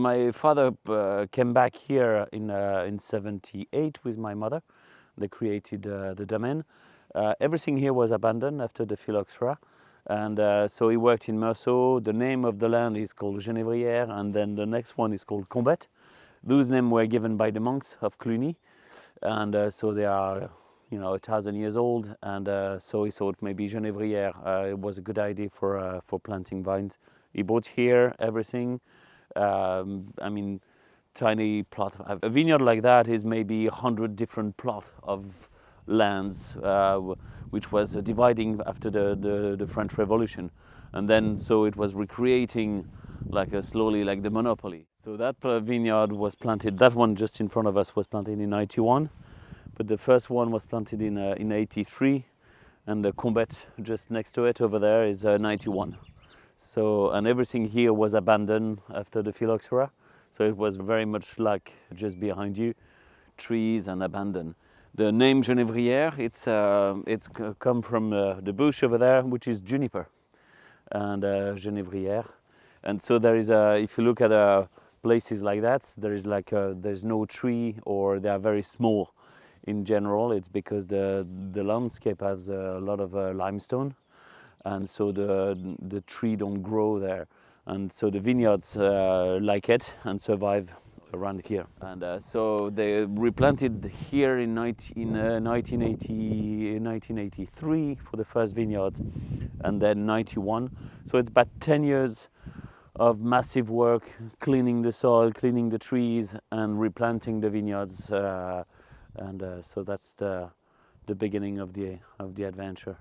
My father came back here in 78 with my mother. They created the domain. Everything here was abandoned after the phylloxera. And so he worked in Meursault. The name of the land is called Geniévrieres, and then the next one is called Combettes. Those names were given by the monks of Cluny. And so they are 1,000 years old, and so he thought maybe Geniévrieres was a good idea for planting vines. He bought here everything. Tiny plot. A vineyard like that is maybe 100 different plot of lands, which was dividing after the French Revolution, and then so it was recreating slowly like the monopoly. So that vineyard was planted. That one just in front of us was planted in 91, but the first one was planted in 83, and the Combettes just next to it over there is 91. So, and everything here was abandoned after the phylloxera. So it was very much like just behind you, trees and abandoned. The name Geniévrieres, it's come from the bush over there, which is juniper, and Geniévrieres. And so there is if you look at places like that, there is there's no tree, or they are very small. In general, it's because the landscape has a lot of limestone, and so the tree don't grow there, and so the vineyards like it and survive around here. And so they replanted here in 1983 for the first vineyards, and then 91. So it's about 10 years of massive work, cleaning the soil, cleaning the trees, and replanting the vineyards. So that's the beginning of the adventure.